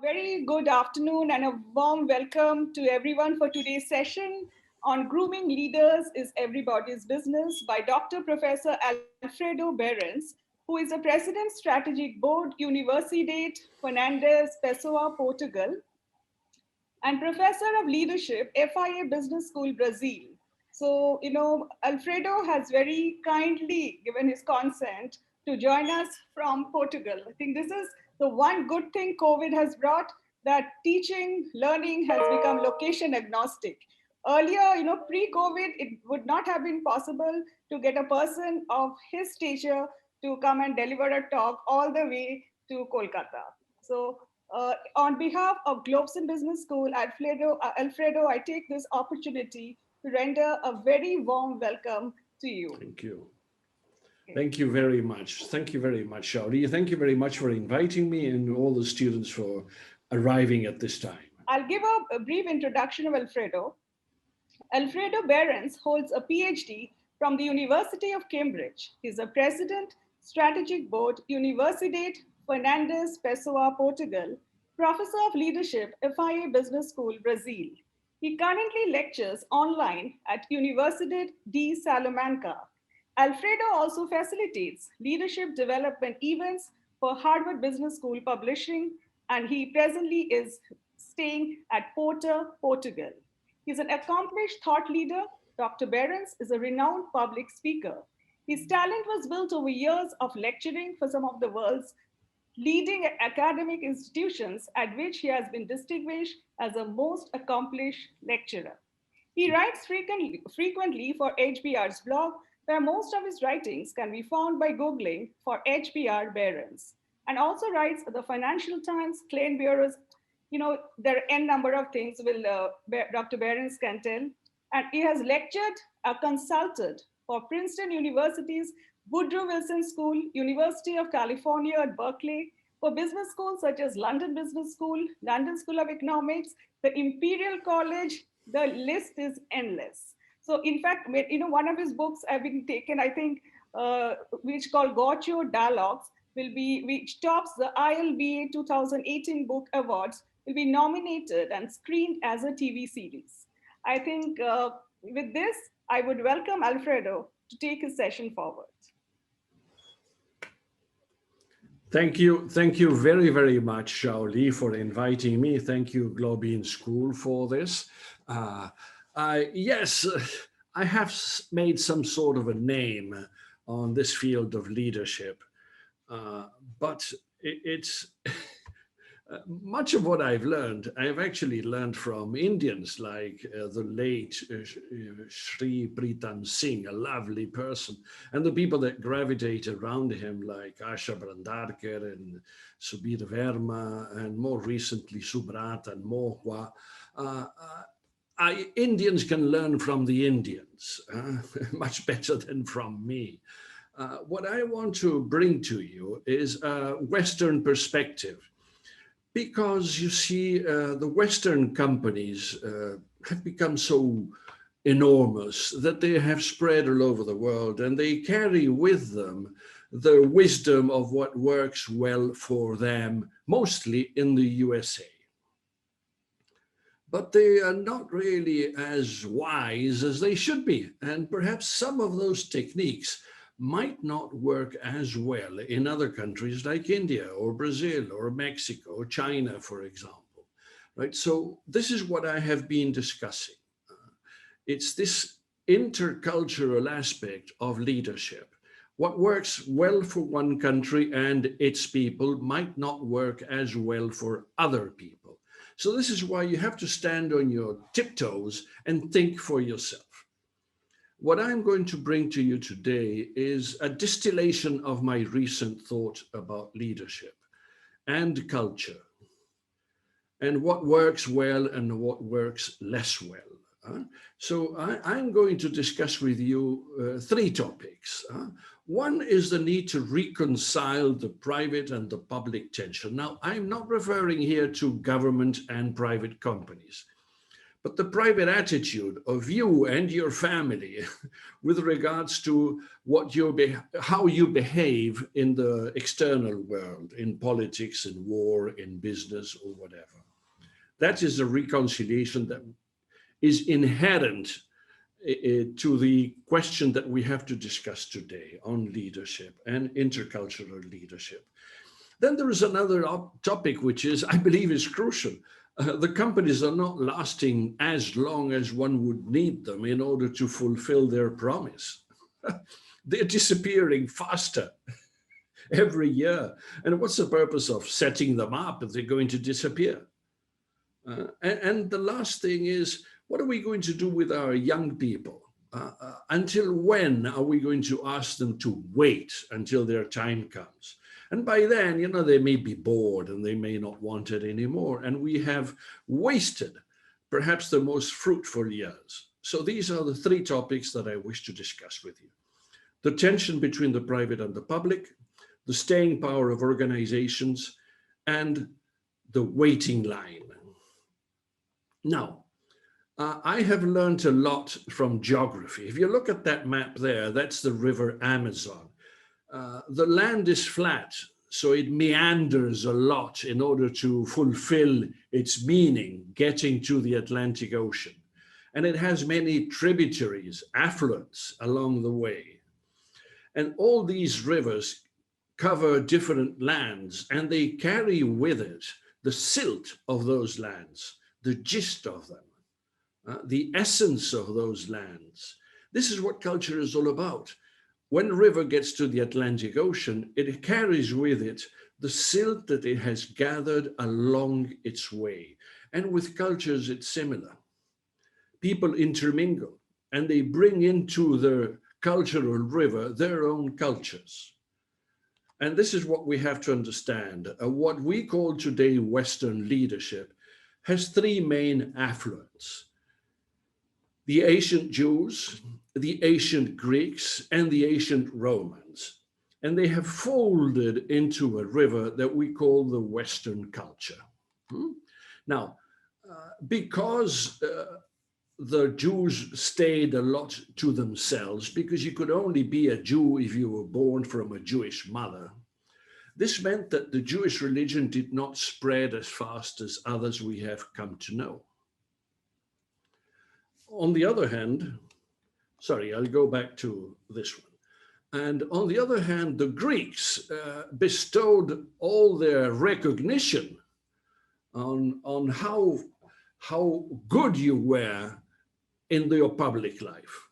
Very good afternoon and a warm welcome to everyone for today's session on Grooming Leaders is Everybody's Business by Dr. Professor Alfredo Behrens, who is a President Strategic Board, Universidade Fernandes, Pessoa, Portugal, and Professor of Leadership, FIA Business School, Brazil. So, Alfredo has very kindly given his consent to join us from Portugal. I think this is the one good thing COVID has brought, that teaching, learning has become location agnostic. Earlier, pre-COVID, it would not have been possible to get a person of his stature to come and deliver a talk all the way to Kolkata. So on behalf of Globsyn Business School, Alfredo, I take this opportunity to render a very warm welcome to you. Thank you. Okay. Thank you very much. Thank you very much, Shauri. Thank you very much for inviting me and all the students for arriving at this time. I'll give a brief introduction of Alfredo. Alfredo Behrens holds a PhD from the University of Cambridge. He's a President, Strategic Board, Universidade Fernandes, Pessoa, Portugal, Professor of Leadership, FIA Business School, Brazil. He currently lectures online at Universidade de Salamanca. Alfredo also facilitates leadership development events for Harvard Business School Publishing, and he presently is staying at Porto, Portugal. He's an accomplished thought leader. Dr. Behrens is a renowned public speaker. His talent was built over years of lecturing for some of the world's leading academic institutions, at which he has been distinguished as a most accomplished lecturer. He writes frequently for HBR's blog, where most of his writings can be found by Googling for HBR Behrens, and also writes for the Financial Times, Klein Bureau's. There are n number of things Dr. Behrens can tell. And he has lectured or consulted for Princeton University's Woodrow Wilson School, University of California at Berkeley, for business schools such as London Business School, London School of Economics, the Imperial College. The list is endless. So in fact, one of his books have been taken, I think, which called Gotcho Dialogues, which tops the ILBA 2018 Book Awards, will be nominated and screened as a TV series. I think with this, I would welcome Alfredo to take his session forward. Thank you very, very much, Shaoli, for inviting me. Thank you, Globsyn School, for this. Yes, I have made some sort of a name on this field of leadership, but it's much of what I've actually learned from Indians like the late Sri Pritam Singh, a lovely person, and the people that gravitate around him like Asha Brandarkar and Subir Verma, and more recently Subrat and Mohwa. Indians can learn from the Indians much better than from me. What I want to bring to you is a Western perspective. Because you see, the Western companies have become so enormous that they have spread all over the world, and they carry with them the wisdom of what works well for them, mostly in the USA. But they are not really as wise as they should be, and perhaps some of those techniques might not work as well in other countries like India or Brazil or Mexico or China, for example, right? So this is what I have been discussing. It's this intercultural aspect of leadership. What works well for one country and its people might not work as well for other people. So this is why you have to stand on your tiptoes and think for yourself. What I'm going to bring to you today is a distillation of my recent thought about leadership and culture, and what works well and what works less well. So I'm going to discuss with you three topics. One is the need to reconcile the private and the public tension. Now, I'm not referring here to government and private companies, but the private attitude of you and your family with regards to how you behave in the external world, in politics, in war, in business, or whatever. That is a reconciliation that is inherent to the question that we have to discuss today on leadership and intercultural leadership. Then there is another topic, which is, I believe, is crucial. The companies are not lasting as long as one would need them in order to fulfill their promise. They're disappearing faster every year. And what's the purpose of setting them up if they're going to disappear? And the last thing is, what are we going to do with our young people? Until when are we going to ask them to wait until their time comes? And by then, they may be bored and they may not want it anymore. And we have wasted perhaps the most fruitful years. So these are the three topics that I wish to discuss with you. The tension between the private and the public, the staying power of organizations, and the waiting line. Now, I have learned a lot from geography. If you look at that map there, that's the river Amazon. The land is flat, so it meanders a lot in order to fulfill its meaning, getting to the Atlantic Ocean. And it has many tributaries, affluents along the way. And all these rivers cover different lands, and they carry with it the silt of those lands, the gist of them, the essence of those lands. This is what culture is all about. When a river gets to the Atlantic Ocean, it carries with it the silt that it has gathered along its way. And with cultures, it's similar. People intermingle and they bring into their cultural river their own cultures. And this is what we have to understand. What we call today Western leadership has three main affluents: the ancient Jews, the ancient Greeks, and the ancient Romans. And they have folded into a river that we call the Western culture. Now, because the Jews stayed a lot to themselves, because you could only be a Jew if you were born from a Jewish mother, this meant that the Jewish religion did not spread as fast as others we have come to know. On the other hand, sorry, I'll go back to this one. And on the other hand, the Greeks bestowed all their recognition on how good you were in your public life.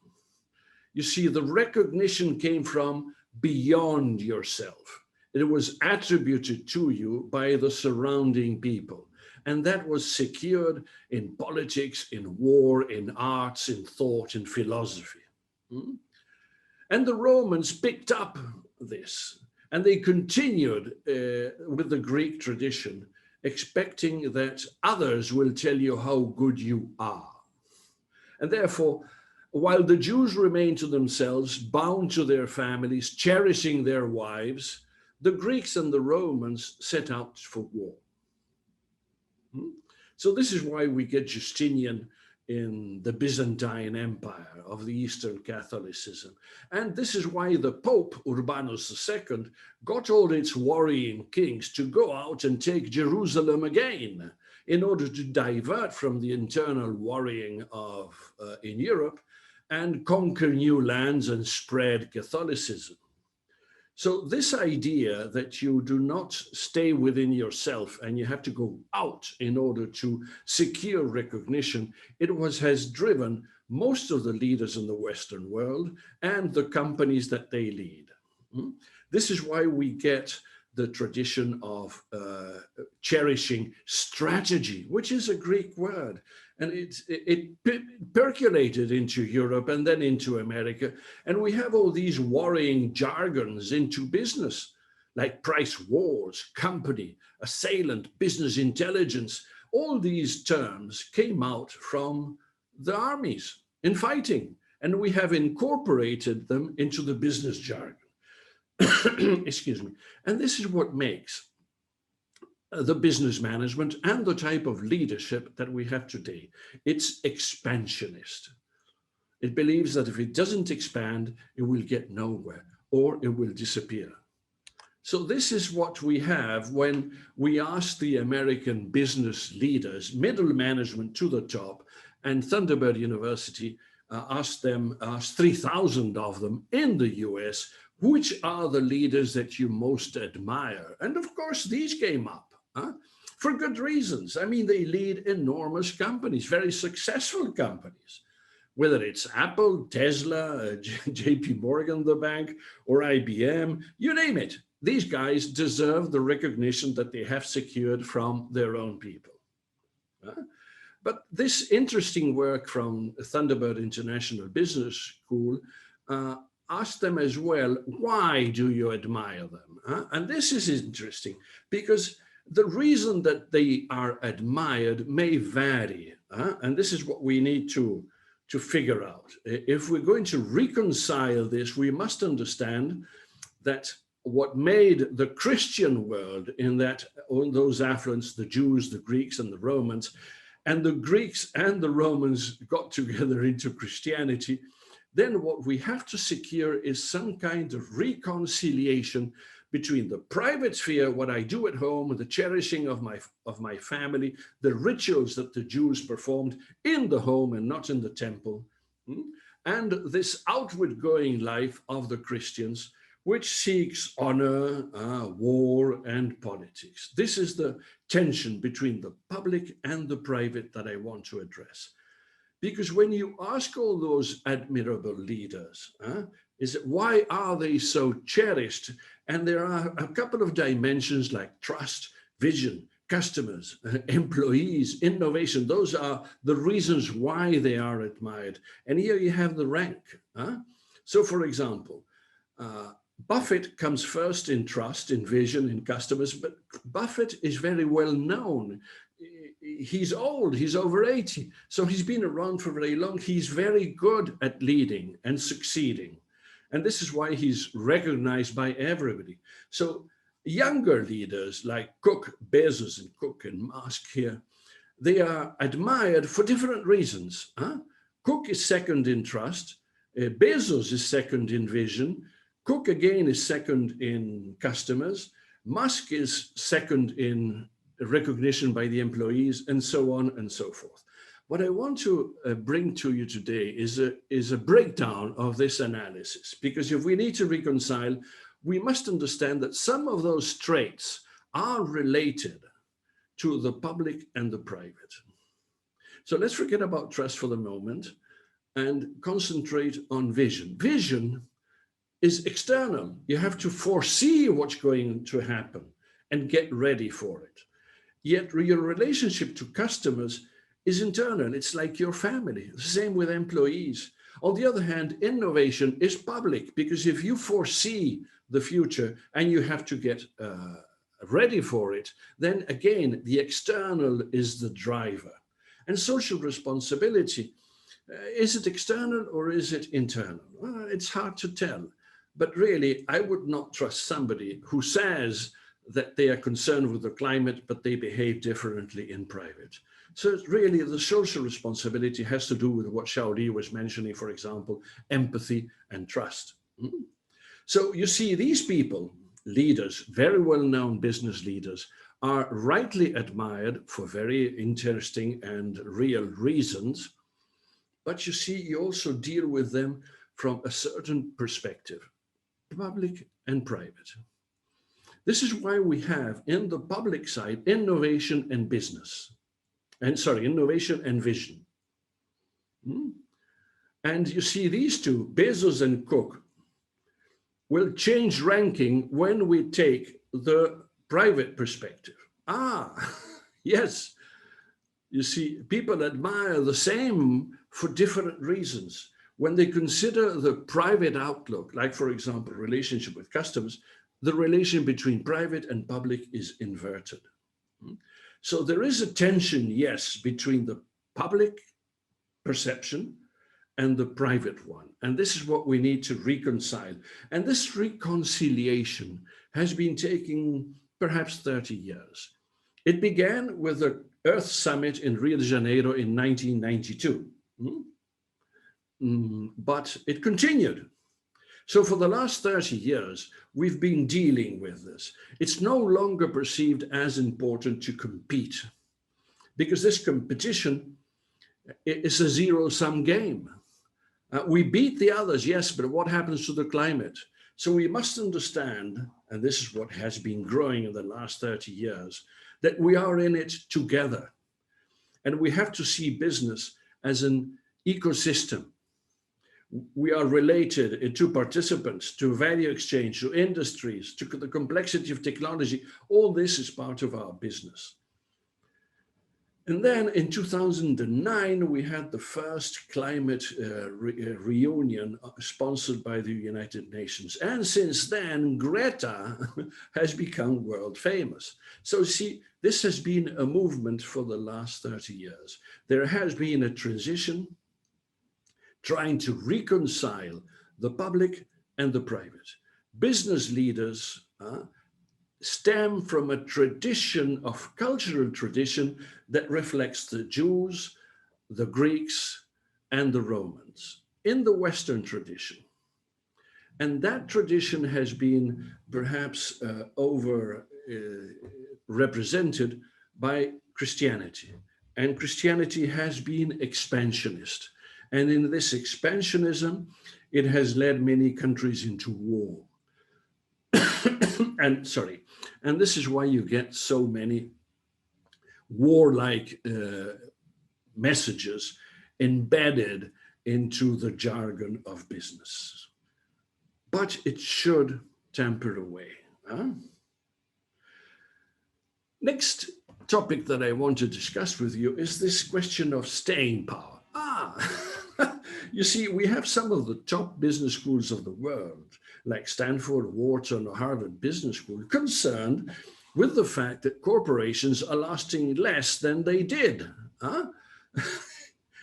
You see, the recognition came from beyond yourself. It was attributed to you by the surrounding people. And that was secured in politics, in war, in arts, in thought, in philosophy. And the Romans picked up this, and they continued with the Greek tradition, expecting that others will tell you how good you are. And therefore, while the Jews remained to themselves, bound to their families, cherishing their wives, the Greeks and the Romans set out for war. So this is why we get Justinian in the Byzantine Empire of the Eastern Catholicism. And this is why the Pope, Urbanus II, got all its warring kings to go out and take Jerusalem again in order to divert from the internal worrying of in Europe and conquer new lands and spread Catholicism. So this idea that you do not stay within yourself and you have to go out in order to secure recognition, has driven most of the leaders in the Western world and the companies that they lead. This is why we get the tradition of cherishing strategy, which is a Greek word. And it percolated into Europe and then into America. And we have all these worrying jargons into business, like price wars, company, assailant, business intelligence. All these terms came out from the armies in fighting. And we have incorporated them into the business jargon. Excuse me. And this is what makes the business management and the type of leadership that we have today. It's expansionist. It believes that if it doesn't expand, it will get nowhere or it will disappear. So this is what we have when we ask the American business leaders, middle management to the top, and Thunderbird University asked 3,000 of them in the US, which are the leaders that you most admire? And of course, these came up for good reasons. I mean, they lead enormous companies, very successful companies, whether it's Apple, Tesla, JP Morgan, the bank, or IBM, you name it. These guys deserve the recognition that they have secured from their own people. But this interesting work from Thunderbird International Business School asked them as well, why do you admire them? And this is interesting because the reason that they are admired may vary. And this is what we need to figure out. If we're going to reconcile this, we must understand that what made the Christian world in those affluents, the Jews, the Greeks, and the Romans, and the Greeks and the Romans got together into Christianity, then what we have to secure is some kind of reconciliation between the private sphere, what I do at home, the cherishing of my family, the rituals that the Jews performed in the home and not in the temple, and this outward going life of the Christians, which seeks honor, war, and politics. This is the tension between the public and the private that I want to address. Because when you ask all those admirable leaders, why are they so cherished? And there are a couple of dimensions like trust, vision, customers, employees, innovation. Those are the reasons why they are admired. And here you have the rank. So for example, Buffett comes first in trust, in vision, in customers, but Buffett is very well known. He's old, he's over 80, so he's been around for very long. He's very good at leading and succeeding. And this is why he's recognized by everybody. So younger leaders like Cook, Bezos and Cook and Musk here, they are admired for different reasons. Cook is second in trust, Bezos is second in vision, Cook again is second in customers, Musk is second in recognition by the employees, and so on and so forth. What I want to bring to you today is a breakdown of this analysis, because if we need to reconcile, we must understand that some of those traits are related to the public and the private. So let's forget about trust for the moment and concentrate on vision. Vision is external. You have to foresee what's going to happen and get ready for it. Yet your relationship to customers is internal. It's like your family. Same with employees. On the other hand, innovation is public, because if you foresee the future and you have to get ready for it, then again, the external is the driver. And social responsibility, is it external or is it internal? Well, it's hard to tell. But really, I would not trust somebody who says that they are concerned with the climate, but they behave differently in private. So it's really, the social responsibility has to do with what Shaoli was mentioning, for example, empathy and trust. So you see, these people, leaders, very well-known business leaders, are rightly admired for very interesting and real reasons. But you see, you also deal with them from a certain perspective, public and private. This is why we have in the public side, innovation and business. Innovation and vision. And you see these two, Bezos and Cook, will change ranking when we take the private perspective. Yes. You see, people admire the same for different reasons. When they consider the private outlook, like for example, relationship with customers, the relation between private and public is inverted. So there is a tension, yes, between the public perception and the private one. And this is what we need to reconcile. And this reconciliation has been taking perhaps 30 years. It began with the Earth Summit in Rio de Janeiro in 1992, but it continued. So for the last 30 years, we've been dealing with this. It's no longer perceived as important to compete because this competition is a zero-sum game. We beat the others, yes, but what happens to the climate? So we must understand, and this is what has been growing in the last 30 years, that we are in it together. And we have to see business as an ecosystem. We are related to participants, to value exchange, to industries, to the complexity of technology. All this is part of our business. And then in 2009, we had the first climate reunion sponsored by the United Nations. And since then, Greta has become world famous. So see, this has been a movement for the last 30 years. There has been a transition trying to reconcile the public and the private. Business leaders stem from a tradition of cultural tradition that reflects the Jews, the Greeks, and the Romans in the Western tradition. And that tradition has been perhaps represented by Christianity. And Christianity has been expansionist. And in this expansionism, it has led many countries into war. And this is why you get so many warlike messages embedded into the jargon of business. But it should temper away. Next topic that I want to discuss with you is this question of staying power. You see, we have some of the top business schools of the world, like Stanford, Wharton, or Harvard Business School, concerned with the fact that corporations are lasting less than they did.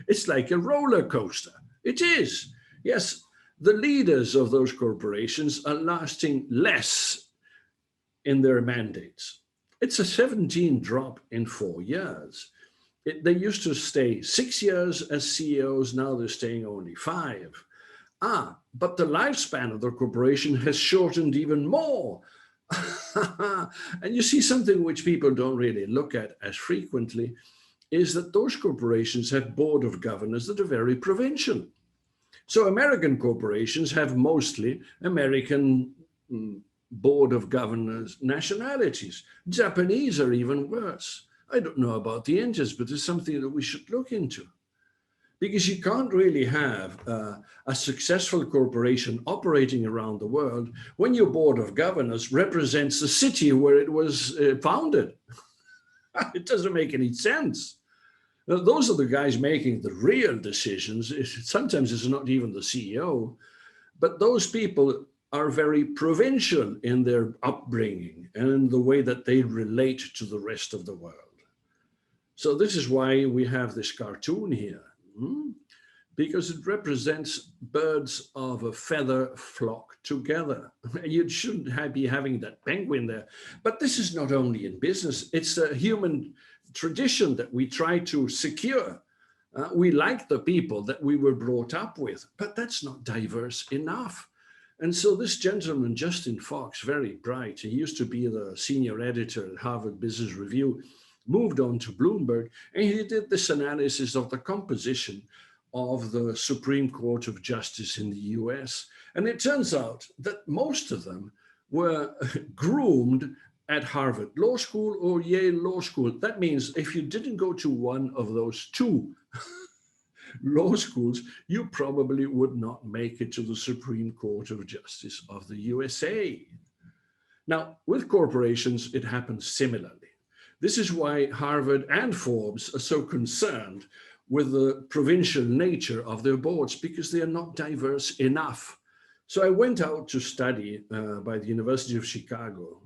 It's like a roller coaster. It is. Yes, the leaders of those corporations are lasting less in their mandates. It's a 17 drop in 4 years. They used to stay 6 years as CEOs, now they're staying only 5. But the lifespan of the corporation has shortened even more. And you see, something which people don't really look at as frequently is that those corporations have board of governors that are very provincial. So American corporations have mostly American board of governors nationalities. Japanese are even worse. I don't know about the Indians, but it's something that we should look into. Because you can't really have a successful corporation operating around the world when your board of governors represents the city where it was founded. It doesn't make any sense. Now, those are the guys making the real decisions. Sometimes it's not even the CEO, but those people are very provincial in their upbringing and in the way that they relate to the rest of the world. So this is why we have this cartoon here, because it represents birds of a feather flock together. You shouldn't be having that penguin there. But this is not only in business, it's a human tradition that we try to secure. We like the people that we were brought up with, but that's not diverse enough. And so this gentleman, Justin Fox, very bright, he used to be the senior editor at Harvard Business Review, moved on to Bloomberg, and he did this analysis of the composition of the Supreme Court of Justice in the US. And it turns out that most of them were groomed at Harvard Law School or Yale Law School. That means if you didn't go to one of those two law schools, you probably would not make it to the Supreme Court of Justice of the USA. Now, with corporations, it happens similarly. This is why Harvard and Forbes are so concerned with the provincial nature of their boards, because they are not diverse enough. So I went out to study by the University of Chicago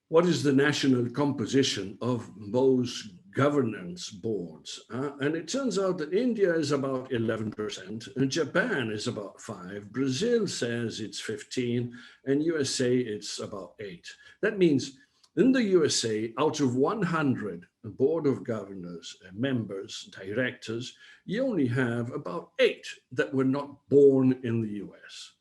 what is the national composition of those governance boards. And it turns out that India is about 11%, and Japan is about 5%, Brazil says it's 15%, and USA it's about 8%. That means In the USA, out of 100 board of governors, members, directors, you only have about 8 that were not born in the US.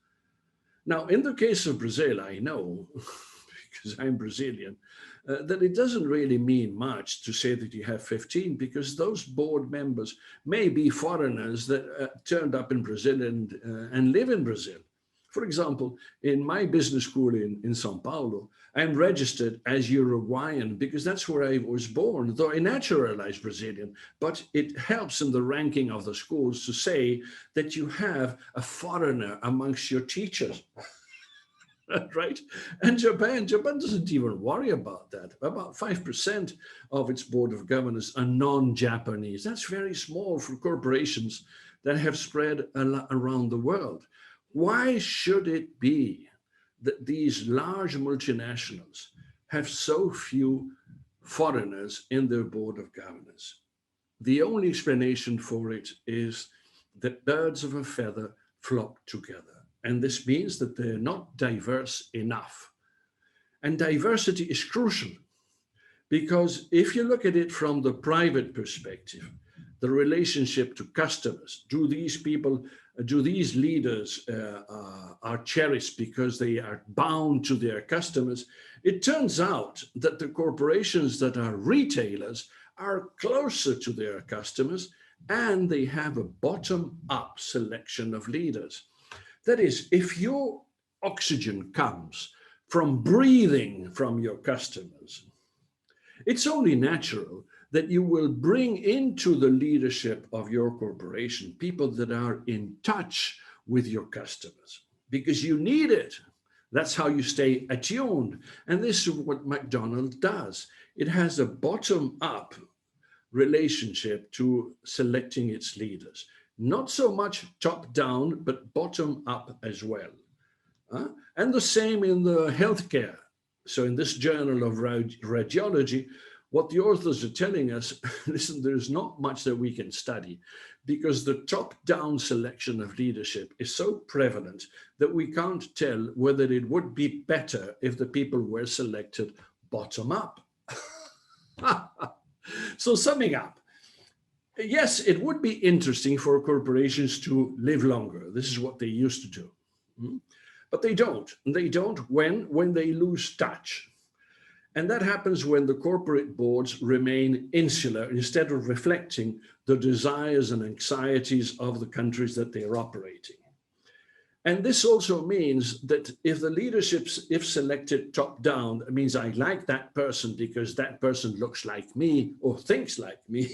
Now, in the case of Brazil, I know, because I'm Brazilian, that it doesn't really mean much to say that you have 15, because those board members may be foreigners that turned up in Brazil and live in Brazil. For example, in my business school in Sao Paulo, I'm registered as Uruguayan because that's where I was born, though I naturalized Brazilian. But it helps in the ranking of the schools to say that you have a foreigner amongst your teachers. Right? And Japan doesn't even worry about that. About 5% of its board of governors are non-Japanese. That's very small for corporations that have spread around the world. Why should it be that these large multinationals have so few foreigners in their board of governors? The only explanation for it is that birds of a feather flock together. And this means that they're not diverse enough. And diversity is crucial, because if you look at it from the private perspective, the relationship to customers, do these leaders are cherished because they are bound to their customers? It turns out that the corporations that are retailers are closer to their customers, and they have a bottom-up selection of leaders. That is, if your oxygen comes from breathing from your customers, it's only natural that you will bring into the leadership of your corporation people that are in touch with your customers, because you need it. That's how you stay attuned. And this is what McDonald's does. It has a bottom-up relationship to selecting its leaders. Not so much top down, but bottom up as well. And the same in the healthcare. So in this journal of radiology, what the authors are telling us, listen, there's not much that we can study, because the top down selection of leadership is so prevalent that we can't tell whether it would be better if the people were selected bottom up. So summing up, yes, it would be interesting for corporations to live longer. This is what they used to do. But they don't. They don't when they lose touch. And that happens when the corporate boards remain insular instead of reflecting the desires and anxieties of the countries that they're operating. And this also means that if the leaderships, if selected top down, it means I like that person because that person looks like me or thinks like me,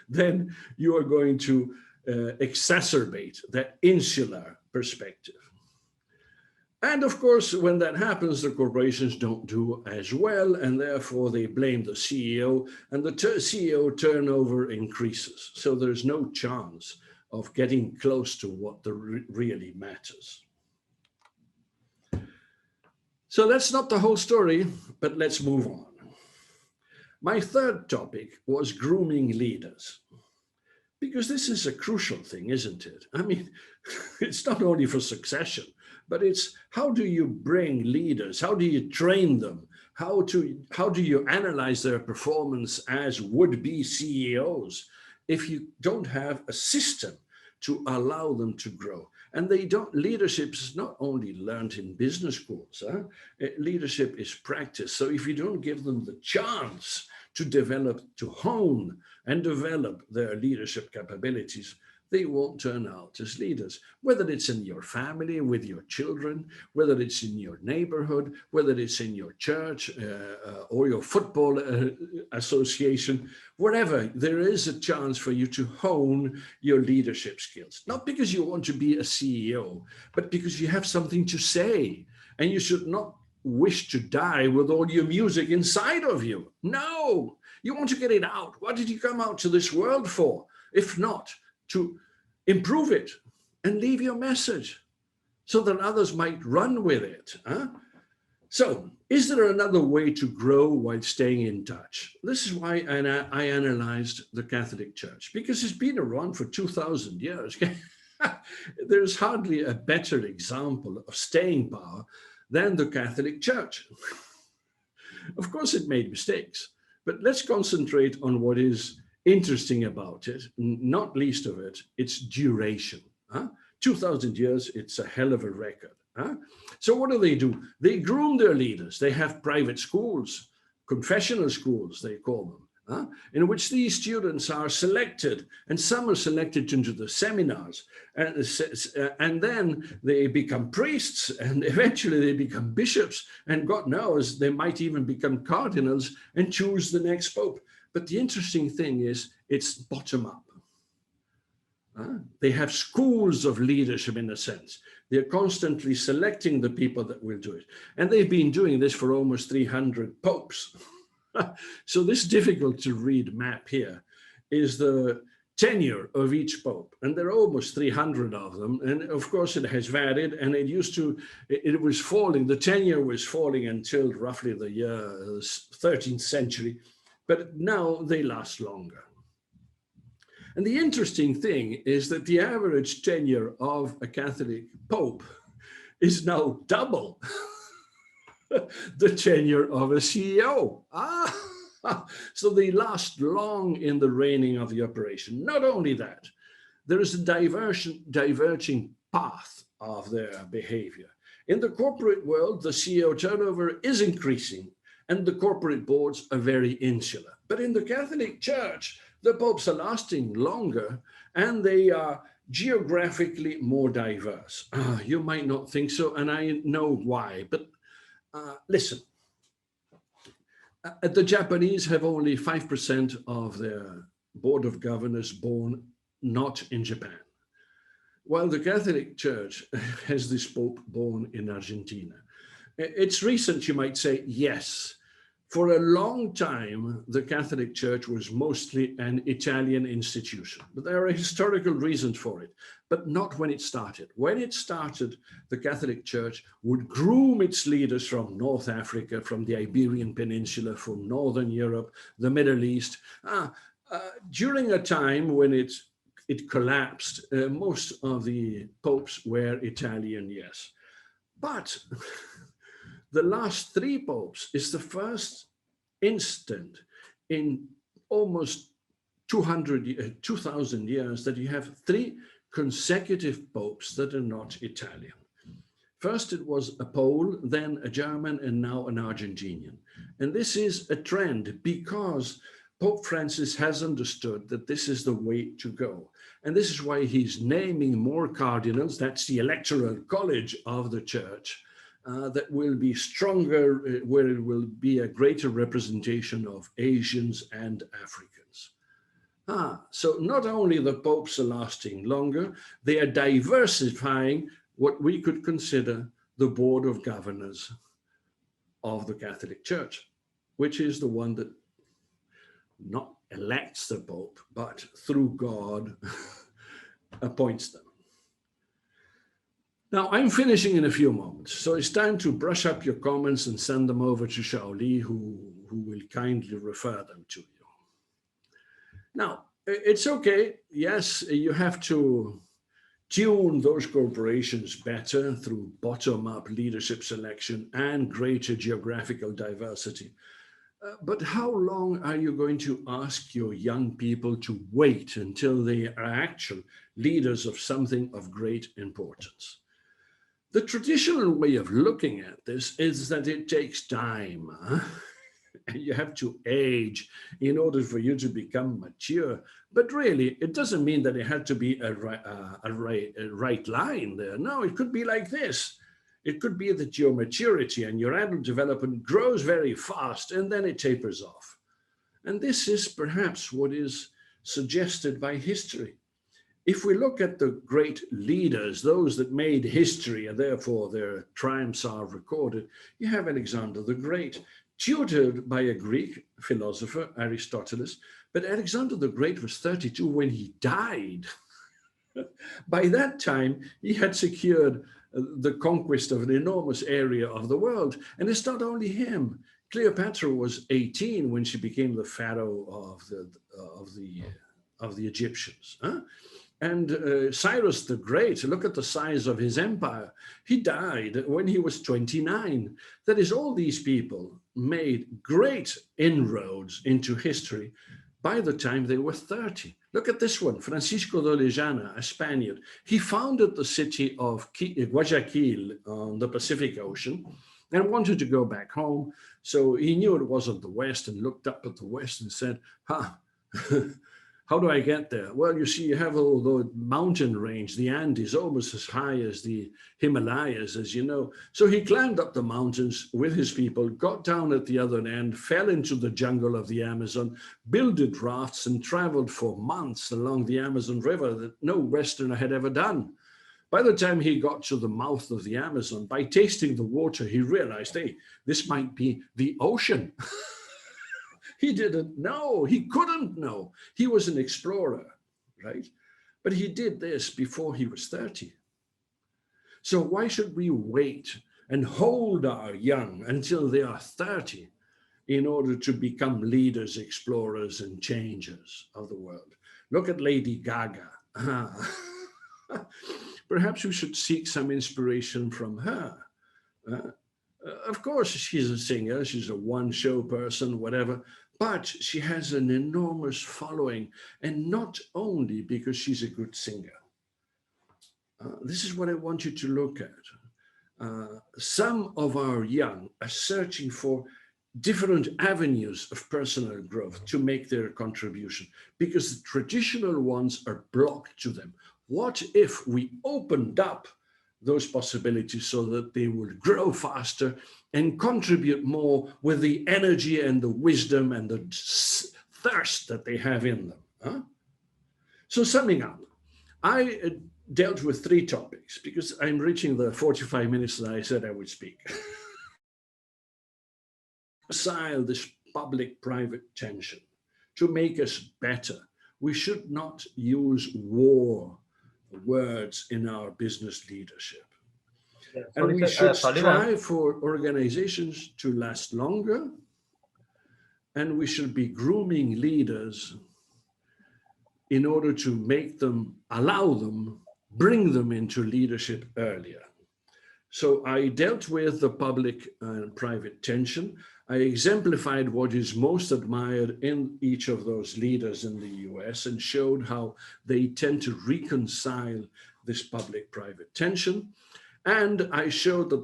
then you are going to exacerbate that insular perspective. And of course, when that happens, the corporations don't do as well, and therefore they blame the CEO, and the CEO turnover increases. So there's no chance of getting close to what really matters. So that's not the whole story, but let's move on. My third topic was grooming leaders, because this is a crucial thing, isn't it? I mean, it's not only for succession, but it's how do you bring leaders? How do you train them? How do you analyze their performance as would-be CEOs if you don't have a system to allow them to grow? And leadership is not only learned in business schools. Leadership is practice. So if you don't give them the chance to develop, to hone and develop their leadership capabilities, they won't turn out as leaders, whether it's in your family, with your children, whether it's in your neighborhood, whether it's in your church or your football association, wherever. There is a chance for you to hone your leadership skills, not because you want to be a CEO, but because you have something to say, and you should not wish to die with all your music inside of you. No, you want to get it out. What did you come out to this world for? If not to improve it and leave your message so that others might run with it. So is there another way to grow while staying in touch? This is why I analyzed the Catholic Church, because it's been around for 2,000 years. There's hardly a better example of staying power than the Catholic Church. Of course, it made mistakes, but let's concentrate on what is interesting about it, not least of it, its duration. 2,000 years, it's a hell of a record. So what do? They groom their leaders. They have private schools, confessional schools, they call them, in which these students are selected, and some are selected into the seminars, and then they become priests, and eventually they become bishops, and God knows, they might even become cardinals and choose the next pope. But the interesting thing is, it's bottom up. They have schools of leadership in a sense. They're constantly selecting the people that will do it. And they've been doing this for almost 300 popes. So this difficult to read map here is the tenure of each pope. And there are almost 300 of them. And of course it has varied, and it was falling. The tenure was falling until roughly the year 13th century, but now they last longer. And the interesting thing is that the average tenure of a Catholic pope is now double the tenure of a CEO. So they last long in the reigning of the operation. Not only that, there is a diverging path of their behavior. In the corporate world, the CEO turnover is increasing, and the corporate boards are very insular. But in the Catholic Church, the popes are lasting longer, and they are geographically more diverse. You might not think so, and I know why, but listen. The Japanese have only 5% of their board of governors born not in Japan, while the Catholic Church has this pope born in Argentina. It's recent, you might say, yes. For a long time, the Catholic Church was mostly an Italian institution, but there are historical reasons for it, but not when it started. When it started, the Catholic Church would groom its leaders from North Africa, from the Iberian Peninsula, from Northern Europe, the Middle East. During a time when it collapsed, most of the popes were Italian, yes. But the last three popes is the first instant in almost 2,000 years that you have three consecutive popes that are not Italian. First, it was a Pole, then a German, and now an Argentinian. And this is a trend because Pope Francis has understood that this is the way to go. And this is why he's naming more cardinals. That's the electoral college of the church. That will be stronger, where it will be a greater representation of Asians and Africans. So not only the popes are lasting longer, they are diversifying what we could consider the board of governors of the Catholic Church, which is the one that not elects the pope, but through God appoints them. Now, I'm finishing in a few moments, so it's time to brush up your comments and send them over to Shaoli, who will kindly refer them to you. Now, it's okay. Yes, you have to tune those corporations better through bottom-up leadership selection and greater geographical diversity. But how long are you going to ask your young people to wait until they are actual leaders of something of great importance? The traditional way of looking at this is that it takes time. You have to age in order for you to become mature. But really, it doesn't mean that it had to be a right line there. No, it could be like this. It could be that your maturity and your adult development grows very fast, and then it tapers off. And this is perhaps what is suggested by history. If we look at the great leaders, those that made history, and therefore their triumphs are recorded, you have Alexander the Great, tutored by a Greek philosopher, Aristotle, but Alexander the Great was 32 when he died. By that time, he had secured the conquest of an enormous area of the world. And it's not only him. Cleopatra was 18 when she became the pharaoh of the Egyptians. And Cyrus the Great, look at the size of his empire. He died when he was 29. That is, all these people made great inroads into history by the time they were 30. Look at this one, Francisco de Orellana, a Spaniard. He founded the city of Guayaquil on the Pacific Ocean and wanted to go back home. So he knew it wasn't the West and looked up at the West and said, how do I get there? Well, you see, you have all the mountain range, the Andes, almost as high as the Himalayas, as you know. So he climbed up the mountains with his people, got down at the other end, fell into the jungle of the Amazon, builded rafts and traveled for months along the Amazon River that no Westerner had ever done. By the time he got to the mouth of the Amazon, by tasting the water, he realized, hey, this might be the ocean. He didn't know, he couldn't know. He was an explorer, right? But he did this before he was 30. So why should we wait and hold our young until they are 30 in order to become leaders, explorers, and changers of the world? Look at Lady Gaga. Perhaps we should seek some inspiration from her. Of course, she's a singer, she's a one-show person, whatever, but she has an enormous following, and not only because she's a good singer. This is what I want you to look at. Some of our young are searching for different avenues of personal growth to make their contribution, because the traditional ones are blocked to them. What if we opened up those possibilities so that they would grow faster and contribute more with the energy and the wisdom and the thirst that they have in them? Huh? So summing up, I dealt with 3 topics because I'm reaching the 45 minutes that I said I would speak. Reconcile this public-private tension to make us better. We should not use war words in our business leadership. And we should strive for organizations to last longer, and we should be grooming leaders in order to make them, allow them, bring them into leadership earlier. So I dealt with the public and private tension. I exemplified what is most admired in each of those leaders in the US and showed how they tend to reconcile this public-private tension. And I showed that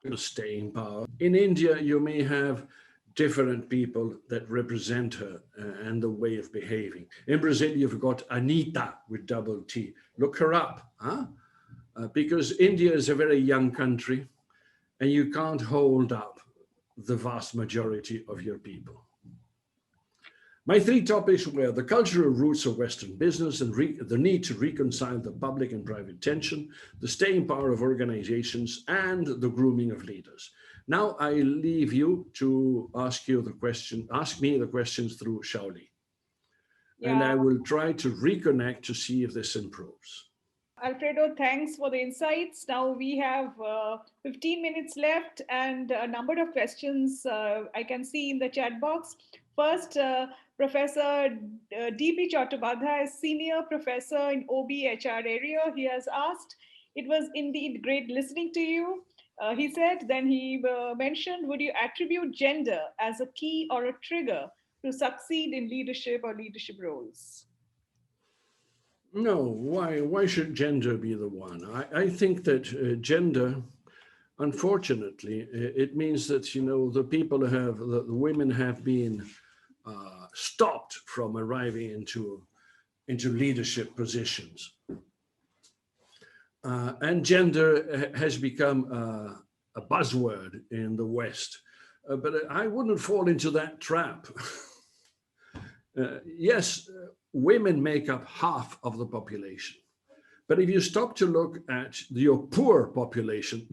the staying power. In India, you may have different people that represent her and the way of behaving. In Brazil, you've got Anita with double T. Look her up, huh? Because India is a very young country and you can't hold up the vast majority of your people. My 3 topics were the cultural roots of Western business and the need to reconcile the public and private tension, the staying power of organizations, and the grooming of leaders. Now I leave you to ask me the questions through Shaoli. Yeah. And I will try to reconnect to see if this improves. Alfredo, thanks for the insights. Now we have 15 minutes left and a number of questions I can see in the chat box. First, Professor D.P. Chattopadhyay, Senior Professor in OB/HR area, he has asked, it was indeed great listening to you. He said, then he mentioned, would you attribute gender as a key or a trigger to succeed in leadership or leadership roles? No, why should gender be the one? I think that gender, unfortunately, it means that, you know, the women have been stopped from arriving into leadership positions. And gender has become a buzzword in the West, but I wouldn't fall into that trap. Yes, women make up half of the population. But if you stop to look at your poor population,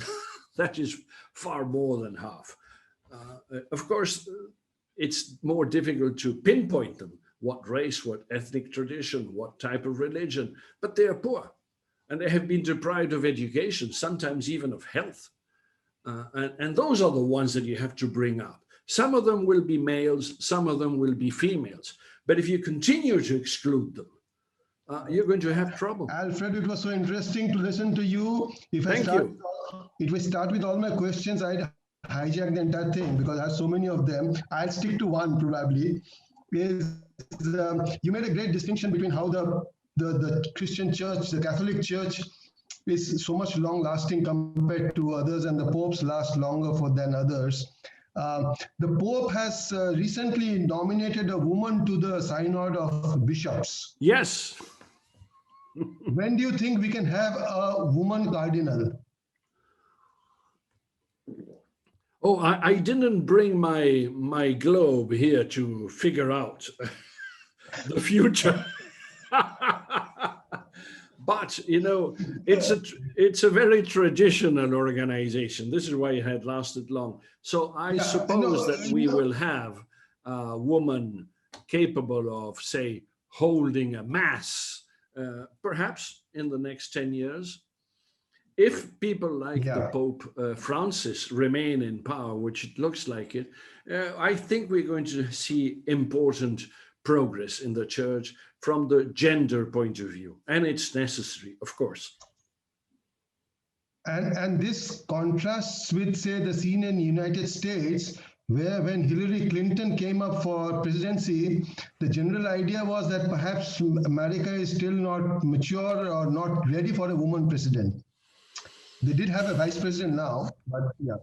that is far more than half. Of course, it's more difficult to pinpoint them, what race, what ethnic tradition, what type of religion, but they are poor. And they have been deprived of education, sometimes even of health. And those are the ones that you have to bring up. Some of them will be males, some of them will be females. But if you continue to exclude them, you're going to have trouble. Alfred, it was so interesting to listen to you. If I start with all my questions, I'd hijack the entire thing because I have so many of them. I'll stick to one probably. You made a great distinction between how the Christian church, the Catholic church, is so much long lasting compared to others, and the popes last longer than others. The Pope has recently nominated a woman to the Synod of Bishops. Yes. When do you think we can have a woman cardinal? Oh, I didn't bring my globe here to figure out the future. But, you know, it's a very traditional organization. This is why it had lasted long. So I suppose that we will have a woman capable of, say, holding a mass, perhaps in the next 10 years. If people like the Pope Francis remain in power, which it looks like it, I think we're going to see important progress in the church from the gender point of view. And it's necessary, of course. And this contrasts with, say, the scene in the United States, where when Hillary Clinton came up for presidency, the general idea was that perhaps America is still not mature or not ready for a woman president. They did have a vice president now, but yeah.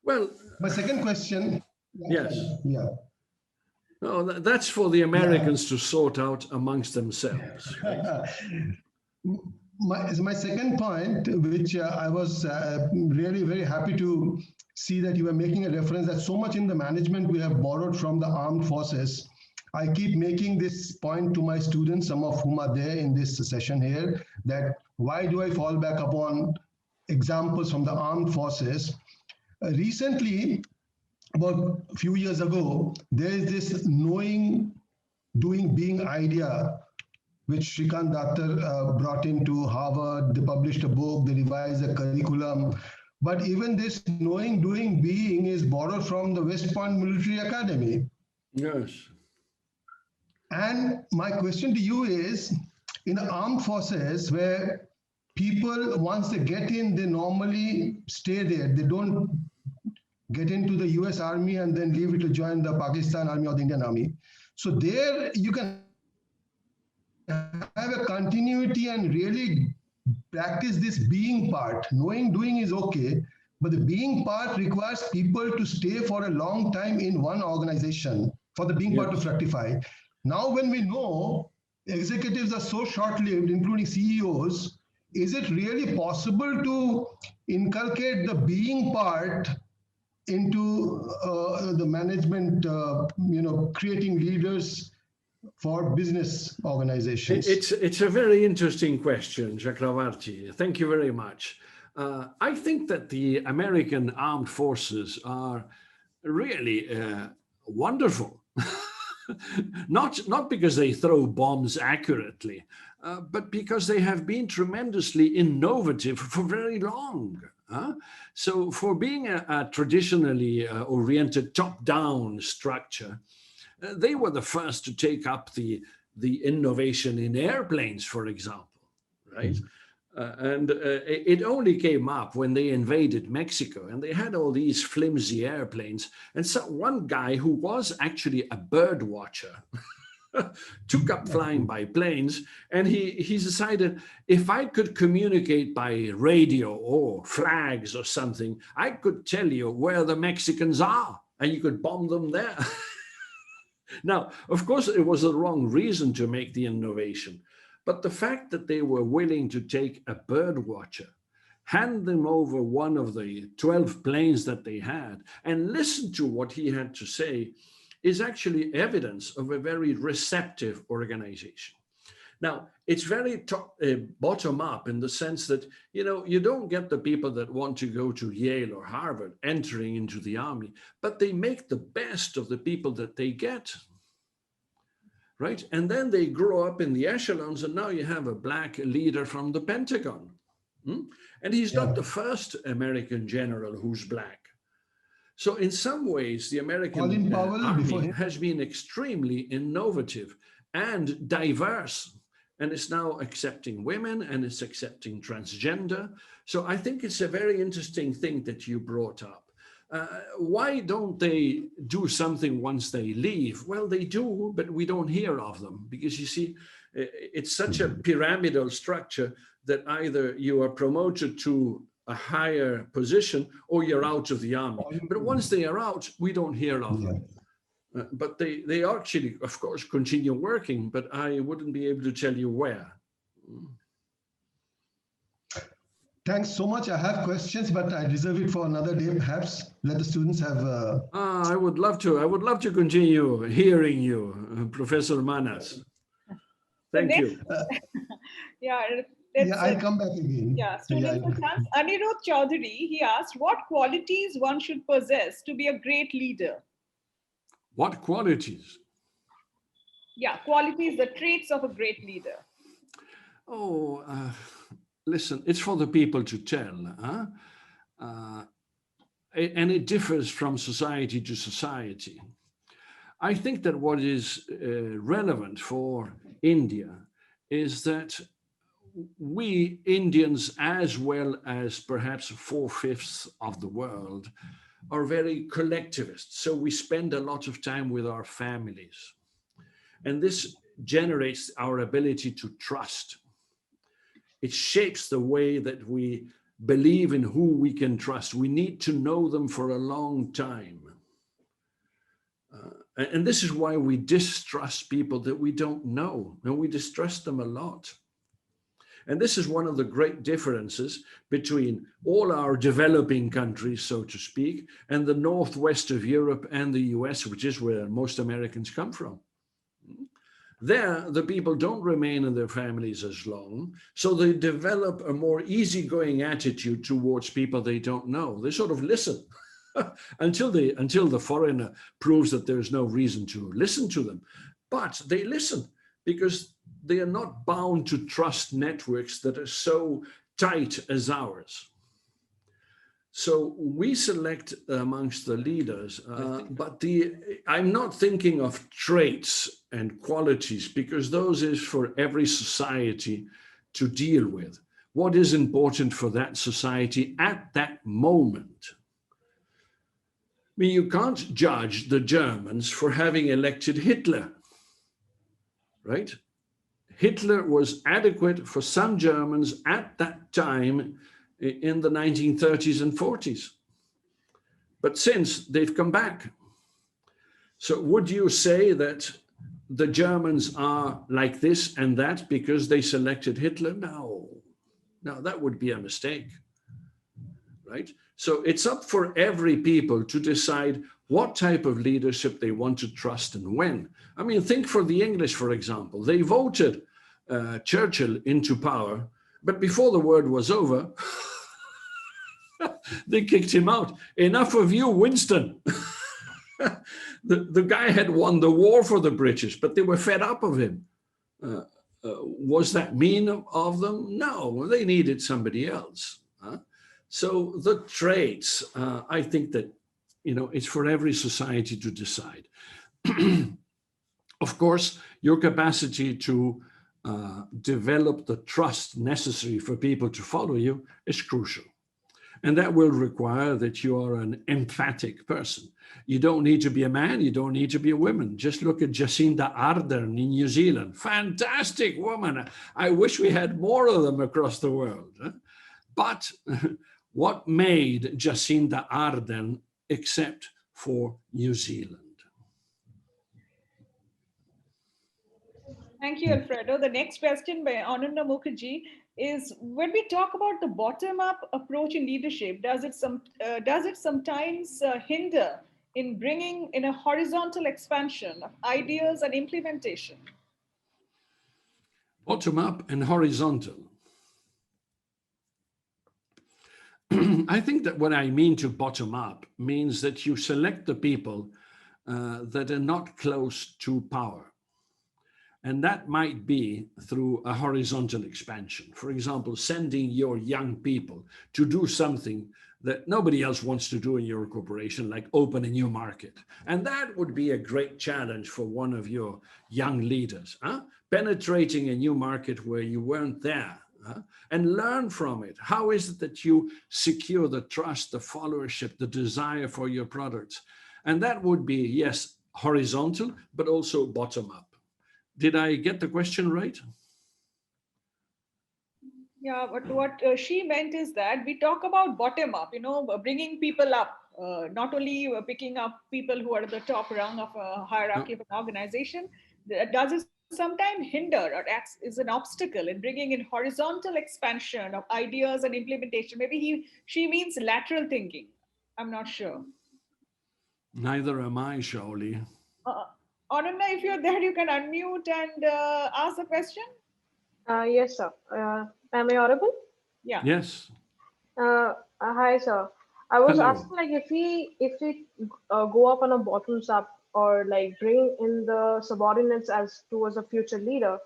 Well, my second question. Yes. Yeah. No, that's for the Americans to sort out amongst themselves. Right? My second point, which I was really very happy to see that you were making a reference that so much in the management we have borrowed from the armed forces. I keep making this point to my students, some of whom are there in this session here, that why do I fall back upon examples from the armed forces? Recently, about a few years ago, there is this knowing, doing, being idea, which Shrikant Datar brought into Harvard. They published a book, they revised the curriculum. But even this knowing, doing, being is borrowed from the West Point Military Academy. Yes. And my question to you is, in the armed forces, where people, once they get in, they normally stay there. They don't get into the US Army and then leave it to join the Pakistan Army or the Indian Army. So there you can have a continuity and really practice this being part. Knowing, doing is okay, but the being part requires people to stay for a long time in one organization for the being part to fructify. Now, when we know executives are so short-lived, including CEOs, is it really possible to inculcate the being part into the management, creating leaders for business organizations? It's a very interesting question, Chakravarti. Thank you very much. I think that the American armed forces are really wonderful. Not because they throw bombs accurately, but because they have been tremendously innovative for very long. So for being a traditionally oriented top-down structure, they were the first to take up the innovation in airplanes, for example, right? And it only came up when they invaded Mexico, and they had all these flimsy airplanes. And so one guy who was actually a bird watcher took up flying by planes, and he decided, if I could communicate by radio or flags or something, I could tell you where the Mexicans are, and you could bomb them there. Now, of course, it was the wrong reason to make the innovation. But the fact that they were willing to take a bird watcher, hand them over one of the 12 planes that they had, and listen to what he had to say, is actually evidence of a very receptive organization. Now, it's very bottom up in the sense that, you don't get the people that want to go to Yale or Harvard entering into the army, but they make the best of the people that they get. Right? And then they grow up in the echelons, and now you have a black leader from the Pentagon. And he's not the first American general who's black. So in some ways, the American army has been extremely innovative and diverse, and it's now accepting women, and it's accepting transgender. So I think it's a very interesting thing that you brought up. Why don't they do something once they leave? Well, they do, but we don't hear of them because you see, it's such a pyramidal structure that either you are promoted to a higher position or you're out of the army. But once they are out, we don't hear of them. But they actually, of course, continue working, but I wouldn't be able to tell you where. Thanks so much. I have questions, but I reserve it for another day, perhaps. Let the students have... I would love to. I would love to continue hearing you, Professor Manas. Thank you. I'll come back again. Anirudh Chaudhary, he asked, what qualities one should possess to be a great leader? What qualities? Yeah, qualities, the traits of a great leader. Listen, it's for the people to tell. And it differs from society to society. I think that what is relevant for India is that we Indians, as well as perhaps 4/5 of the world, are very collectivist. So we spend a lot of time with our families. And this generates our ability to trust. It shapes the way that we believe in who we can trust. We need to know them for a long time. And this is why we distrust people that we don't know, and we distrust them a lot. And this is one of the great differences between all our developing countries, so to speak, and the northwest of Europe and the US, which is where most Americans come from. There, the people don't remain in their families as long, so they develop a more easygoing attitude towards people they don't know. They sort of listen until the foreigner proves that there's no reason to listen to them. But they listen because they are not bound to trust networks that are so tight as ours. So we select amongst the leaders, but I'm not thinking of traits and qualities because those is for every society to deal with. What is important for that society at that moment? I mean, you can't judge the Germans for having elected Hitler, right? Hitler was adequate for some Germans at that time in the 1930s and 40s. But since, they've come back. So would you say that the Germans are like this and that because they selected Hitler? No, that would be a mistake, right? So it's up for every people to decide what type of leadership they want to trust and when. I mean, think for the English, for example. They voted Churchill into power, but before the word was over, they kicked him out. Enough of you, Winston. The guy had won the war for the British, but they were fed up of him. Was that mean of them? No, they needed somebody else. So the traits, I think that, it's for every society to decide. Of course, your capacity to develop the trust necessary for people to follow you is crucial. And that will require that you are an emphatic person. You don't need to be a man, you don't need to be a woman. Just look at Jacinda Ardern in New Zealand. Fantastic woman. I wish we had more of them across the world. But what made Jacinda Ardern except for New Zealand? Thank you, Alfredo. The next question by Ananda Mukherjee is, when we talk about the bottom-up approach in leadership, does it sometimes hinder in bringing in a horizontal expansion of ideas and implementation? Bottom-up and horizontal. I think that what I mean to bottom-up means that you select the people that are not close to power. And that might be through a horizontal expansion. For example, sending your young people to do something that nobody else wants to do in your corporation, like open a new market. And that would be a great challenge for one of your young leaders, penetrating a new market where you weren't there. and learn from it. How is it that you secure the trust, the followership, the desire for your products? And that would be, yes, horizontal, but also bottom up. Did I get the question right? Yeah, but what she meant is that we talk about bottom up, bringing people up, not only picking up people who are at the top rung of a hierarchy of an organization. Does it sometimes hinder or acts is an obstacle in bringing in horizontal expansion of ideas and implementation? Maybe she means lateral thinking. I'm not sure. Neither am I, Shaoli. Uh, Ananda, if you're there, you can unmute and ask the question. Yes, sir. Am I audible? Yeah. Yes. Hi, sir. I was Hello. asking, like, if we go up on a bottoms up, or like bring in the subordinates as towards a future leader,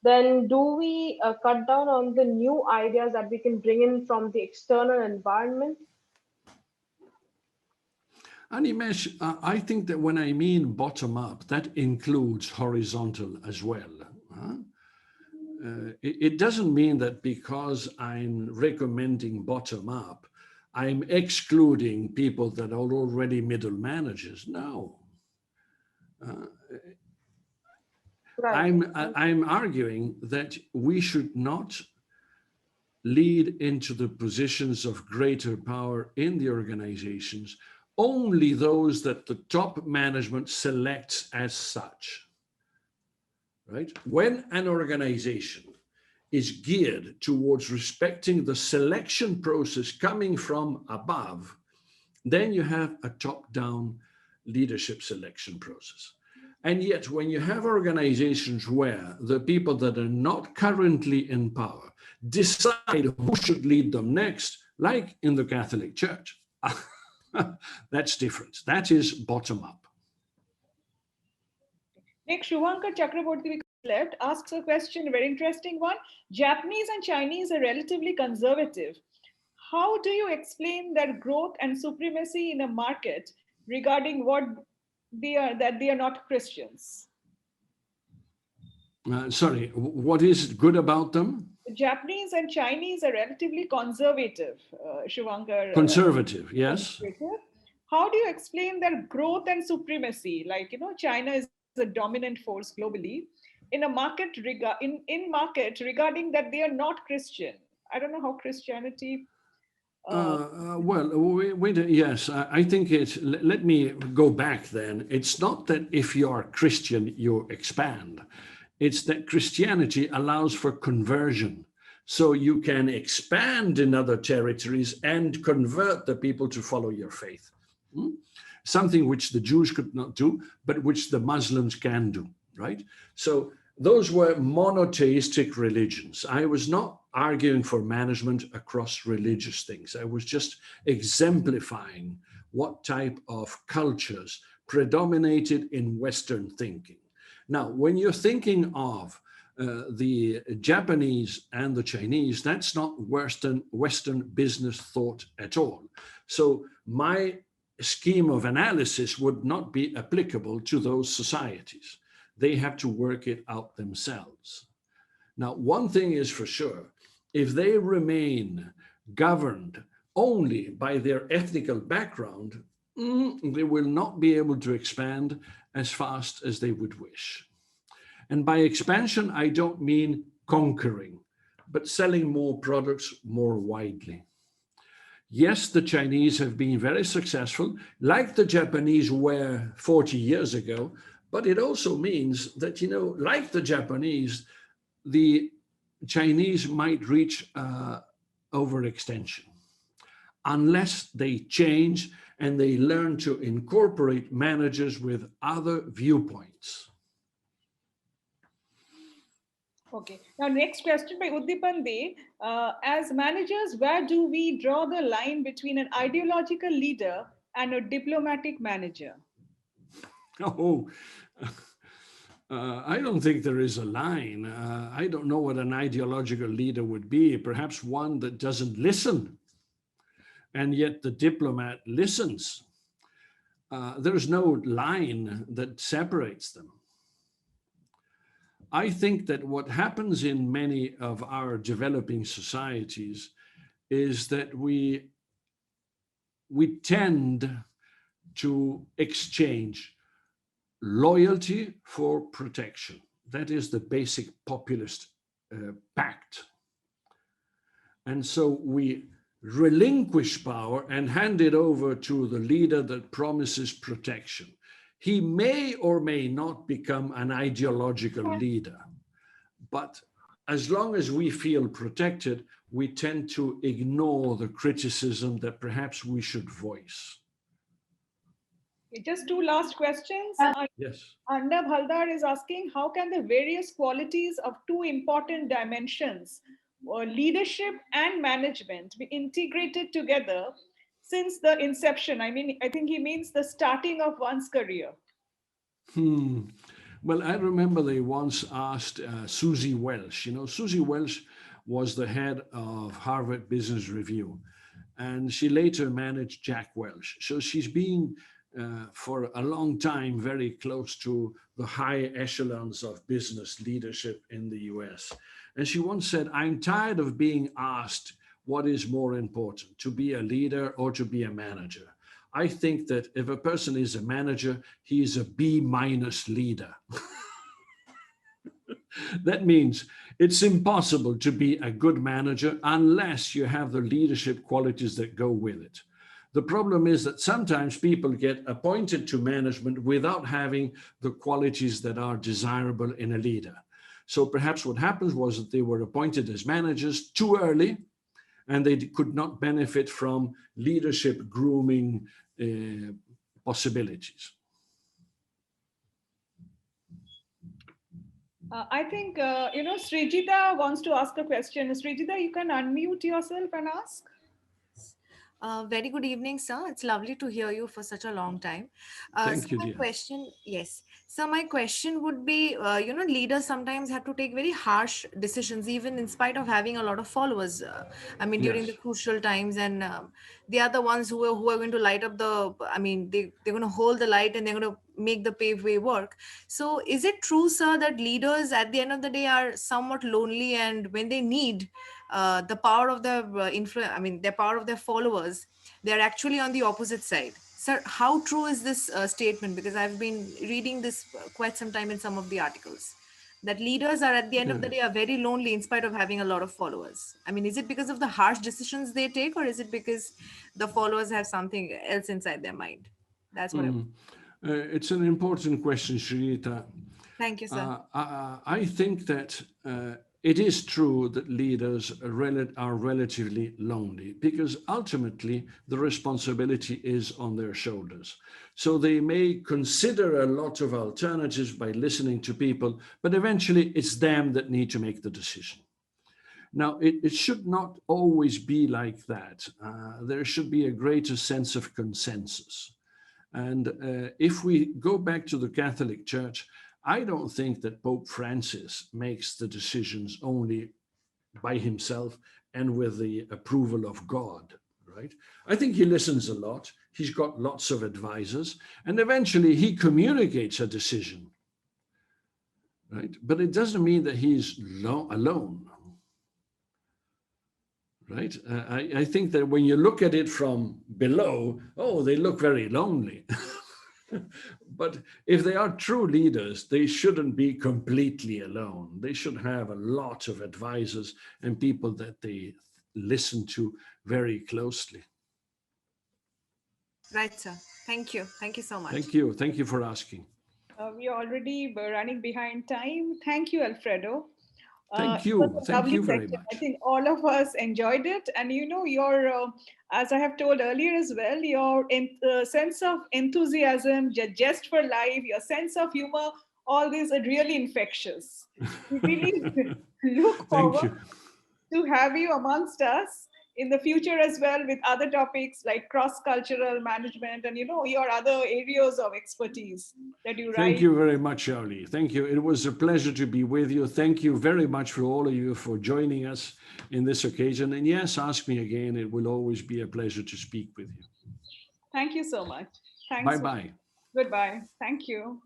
then do we cut down on the new ideas that we can bring in from the external environment? Animesh, I think that when I mean bottom up, that includes horizontal as well. It doesn't mean that because I'm recommending bottom up, I'm excluding people that are already middle managers. No. Right. I'm arguing that we should not lead into the positions of greater power in the organizations only those that the top management selects as such, right? When an organization is geared towards respecting the selection process coming from above, then you have a top-down leadership selection process. And yet, when you have organizations where the people that are not currently in power decide who should lead them next, like in the Catholic Church, that's different. That is bottom up. Next, Shubhankar Chakraborty left asks a question, a very interesting one. Japanese and Chinese are relatively conservative. How do you explain their growth and supremacy in a market regarding what they are, that they are not Christians? Sorry, what is good about them? Japanese and Chinese are relatively conservative, Shubhankar. Conservative, yes. Conservative. How do you explain their growth and supremacy? Like, China is a dominant force globally in a market in market regarding that they are not Christian. I don't know how Christianity. Yes, I think let me go back then. It's not that if you are Christian, you expand. It's that Christianity allows for conversion. So you can expand in other territories and convert the people to follow your faith. Something which the Jews could not do, but which the Muslims can do, right? So those were monotheistic religions. I was not arguing for management across religious things. I was just exemplifying what type of cultures predominated in Western thinking. Now, when you're thinking of the Japanese and the Chinese, that's not Western business thought at all. So my scheme of analysis would not be applicable to those societies. They have to work it out themselves. Now, one thing is for sure, if they remain governed only by their ethnical background, they will not be able to expand as fast as they would wish. And by expansion, I don't mean conquering, but selling more products more widely. Yes, the Chinese have been very successful, like the Japanese were 40 years ago, but it also means that, like the Japanese, the Chinese might reach overextension unless they change and they learn to incorporate managers with other viewpoints. Okay. Now, next question by Uddipan De. As managers, where do we draw the line between an ideological leader and a diplomatic manager? I don't think there is a line. I don't know what an ideological leader would be. Perhaps one that doesn't listen, and yet the diplomat listens. There's no line that separates them. I think that what happens in many of our developing societies is that we tend to exchange loyalty for protection. That is the basic populist pact. And so we relinquish power and hand it over to the leader that promises protection. He may or may not become an ideological leader, but as long as we feel protected, we tend to ignore the criticism that perhaps we should voice. Just two last questions. Yes. Arnab Haldar is asking, how can the various qualities of two important dimensions, leadership and management, be integrated together since the inception? I mean, I think he means the starting of one's career. Well, I remember they once asked Susie Welch. You know, Susie Welch was the head of Harvard Business Review, and she later managed Jack Welch. So she's been for a long time very close to the high echelons of business leadership in the US. And she once said, I'm tired of being asked what is more important, to be a leader or to be a manager. I think that if a person is a manager, he is a B- leader. That means it's impossible to be a good manager unless you have the leadership qualities that go with it. The problem is that sometimes people get appointed to management without having the qualities that are desirable in a leader. So perhaps what happens was that they were appointed as managers too early, and they could not benefit from leadership grooming possibilities. I think, Srijita wants to ask a question. Srijita, you can unmute yourself and ask. Very good evening, sir. It's lovely to hear you for such a long time. Thank you, my dear. question, yes. So my question would be, leaders sometimes have to take very harsh decisions, even in spite of having a lot of followers. During the Yes. crucial times, and they are the ones who are going to light up the. They're going to hold the light and they're going to make the paveway work. So is it true, sir, that leaders at the end of the day are somewhat lonely, and when they need the power of their their power of their followers, they're actually on the opposite side? Sir, how true is this statement? Because I've been reading this quite some time in some of the articles, that leaders are at the end of the day are very lonely in spite of having a lot of followers. Is it because of the harsh decisions they take, or is it because the followers have something else inside their mind? That's what It's an important question, Shrita. Thank you, sir. I think that it is true that leaders are relatively lonely, because ultimately the responsibility is on their shoulders. So they may consider a lot of alternatives by listening to people, but eventually it's them that need to make the decision. Now, it should not always be like that. There should be a greater sense of consensus. And if we go back to the Catholic Church, I don't think that Pope Francis makes the decisions only by himself and with the approval of God, right? I think he listens a lot. He's got lots of advisors, and eventually he communicates a decision, right? But it doesn't mean that he's alone, right? I think that when you look at it from below, oh, they look very lonely. But if they are true leaders, they shouldn't be completely alone. They should have a lot of advisors and people that they listen to very closely. Right, sir. Thank you. Thank you so much. Thank you. Thank you for asking. We are already running behind time. Thank you, Alfredo. Thank you. Thank you very much. I think all of us enjoyed it. And your, as I have told earlier as well, your sense of enthusiasm, your zest for life, your sense of humor, all these are really infectious. We really look forward to have you amongst us in the future as well, with other topics like cross-cultural management and your other areas of expertise that you write. Thank you very much, Charlie. Thank you. It was a pleasure to be with you. Thank you very much for all of you for joining us in this occasion. And yes, ask me again. It will always be a pleasure to speak with you. Thank you so much. Thanks. Bye-bye. Goodbye. Thank you.